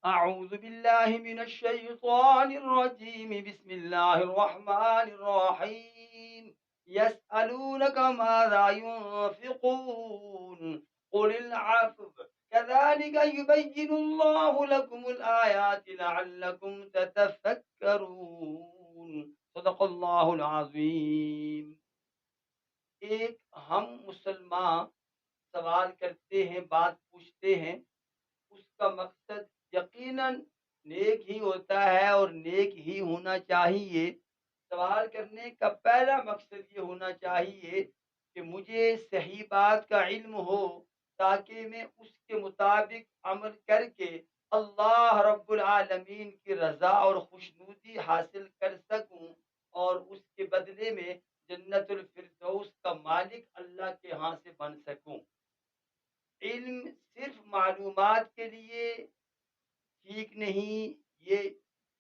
أعوذ بالله من الشيطان الرجيم. بسم الله الرحمن الرحيم. يسألونك ماذا ينفقون قل العفو كذلك يبين الله لكم الآيات لعلكم تتفكرون. صدق اللہ العظیم. ایک ہم مسلمان سوال کرتے ہیں، بات پوچھتے ہیں، اس کا مقصد یقیناً نیک ہی ہوتا ہے اور نیک ہی ہونا چاہیے. سوال کرنے کا پہلا مقصد یہ ہونا چاہیے کہ مجھے صحیح بات کا علم ہو تاکہ میں اس کے مطابق عمل کر کے اللہ رب العالمین کی رضا اور خوشنودی حاصل کر سکوں اور اس کے بدلے میں جنت الفردوس کا مالک اللہ کے ہاں سے بن سکوں. علم صرف معلومات کے لیے ٹھیک نہیں، یہ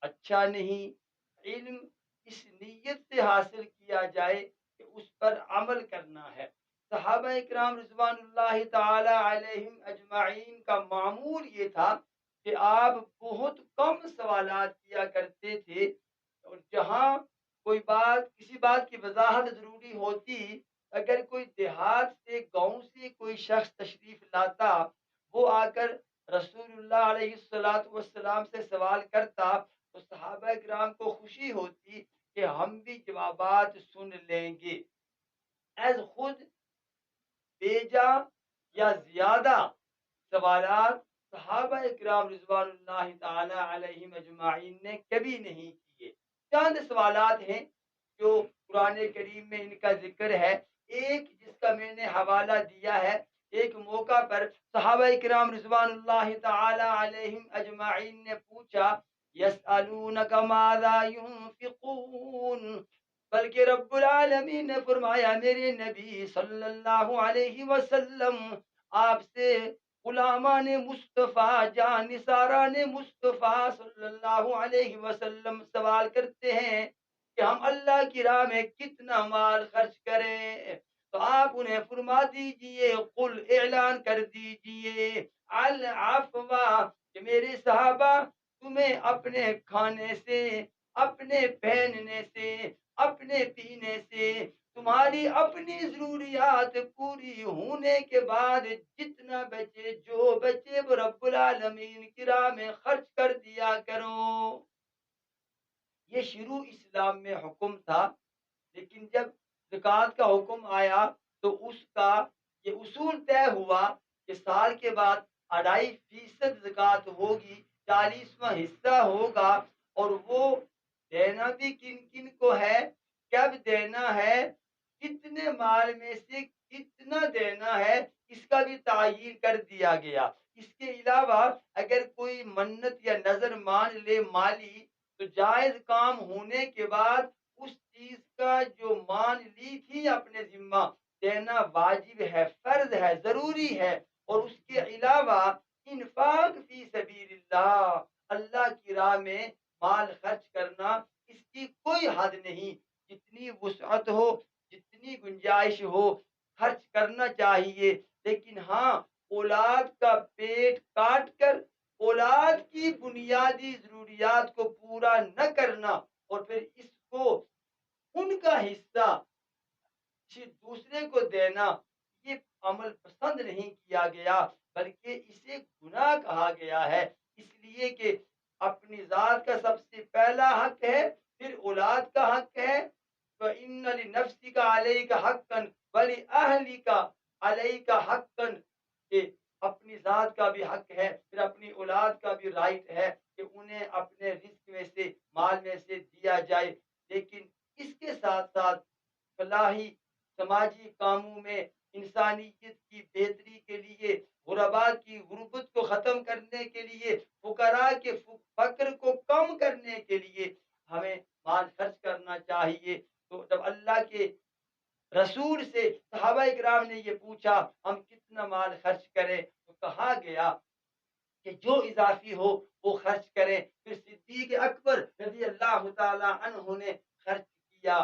اچھا نہیں. علم اس نیت سے حاصل کیا جائے کہ اس پر عمل کرنا ہے. صحابہ اکرام رضوان اللہ تعالی علیہم اجمعین کا معمول یہ تھا کہ آپ بہت کم سوالات کیا کرتے تھے، اور جہاں کوئی بات کسی بات کی وضاحت ضروری ہوتی، اگر کوئی دیہات سے گاؤں سے کوئی شخص تشریف لاتا، وہ آ کر رسول اللہ علیہ الصلاۃ والسلام سے سوال کرتا، تو صحابہ کرام کو خوشی ہوتی کہ ہم بھی جوابات سن لیں گے. ایز خود بیجا یا زیادہ سوالات صحابہ کرام رضوان اللہ تعالی علیہم اجمعین نے کبھی نہیں کیے. چند سوالات ہیں جو قرآن کریم میں ان کا ذکر ہے. ایک جس کا میں نے حوالہ دیا ہے، ایک موقع پر صحابہ کرام رضوان اللہ تعالی علیہم اجمعین نے پوچھا، یسألونک ماذا ينفقون، بلکہ رب العالمین نے فرمایا میرے نبی صلی اللہ علیہ وسلم آپ سے غلامان مصطفیٰ جان نثاران مصطفیٰ صلی اللہ علیہ وسلم سوال کرتے ہیں کہ ہم اللہ کی راہ میں کتنا مال خرچ کریں. تو آپ انہیں فرما دیجئے، قل اعلان کر دیجئے، العفو، کہ میرے صحابہ تمہیں اپنے کھانے سے، اپنے پہننے سے، اپنے پینے سے، تمہاری اپنی ضروریات پوری ہونے کے بعد جتنا بچے جو بچے وہ رب العالمین کی راہ میں خرچ کر دیا کرو. یہ شروع اسلام میں حکم تھا، لیکن جب زکوٰۃ کا حکم آیا تو اس کا یہ اصول طے ہوا کہ سال کے بعد 2.5% زکوٰۃ ہوگی، 40واں حصہ ہوگا، اور وہ دینا بھی کن کن کو ہے، کب دینا ہے، کتنے مال میں سے کتنا دینا ہے، اس کا بھی تعین کر دیا گیا. اس کے علاوہ اگر کوئی منت یا نظر مان لے مالی، تو جائز کام ہونے کے بعد اس چیز کا جو مان لی تھی اپنے ذمہ دینا واجب ہے، فرض ہے، ضروری ہے. اور اس کے علاوہ انفاق فی سبیل اللہ، اللہ کی راہ میں مال خرچ کرنا، اس کی کوئی حد نہیں. جتنی وسعت ہو، جتنی گنجائش ہو، خرچ کرنا چاہیے. لیکن ہاں، اولاد کا پیٹ کاٹ کر اولاد کی بنیادی ضروریات کو پورا نہ کرنا اور پھر اس کو ان کا حصہ کسی دوسرے کو دینا، یہ عمل پسند نہیں کیا گیا، بلکہ اسے گناہ کہا گیا ہے. اس لیے کہ اپنی ذات کا سب سے پہلا حق ہے، پھر اولاد کا حق ہے. فَإِنَّ لِنَفْسِكَ عَلَيْكَ حَقًّا وَلِأَهْلِكَ عَلَيْكَ حَقًّا، کہ اپنی ذات کا بھی حق ہے، پھر اپنی اولاد کا بھی رائٹ ہے کہ انہیں اپنے رزق میں سے، مال میں سے دیا جائے. لیکن اس کے ساتھ ساتھ فلاحی سماجی کاموں میں، انسانیت کی بہتری کے لیے، غرباء کی غربت کو ختم کرنے کے لیے، فقراء کے فقر کو کم کرنے کے لیے ہمیں مال خرچ کرنا چاہیے. تو جب اللہ کے رسول سے صحابہ اکرام نے یہ پوچھا ہم کتنا مال خرچ کریں، تو کہا گیا کہ جو اضافی ہو وہ خرچ کریں. پھر صدیق اکبر رضی اللہ تعالی عنہ نے خرچ کیا،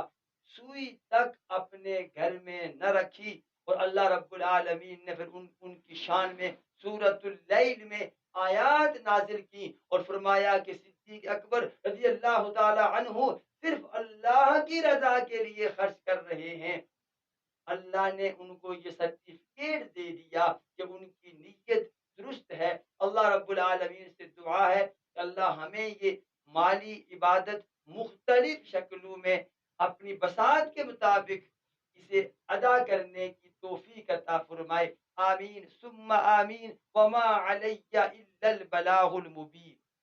سوئی تک اپنے گھر میں نہ رکھی. اور اللہ رب العالمین نے پھر ان کی شان میں سورۃ اللیل میں آیات نازل کی اور فرمایا کہ صدیق اکبر رضی اللہ تعالی عنہ صرف اللہ کی رضا کے لیے خرچ کر رہے ہیں۔ اللہ نے ان کو یہ سرٹیفکیٹ دے دیا کہ ان کی نیت درست ہے۔ اللہ رب العالمین سے دعا ہے کہ اللہ ہمیں یہ مالی عبادت مختلف شکلوں میں اپنی بساط کے مطابق اسے ادا کرنے کی توفیق عطا فرمائے۔ آمین ثم آمین وما علی الا البلاغ المبین۔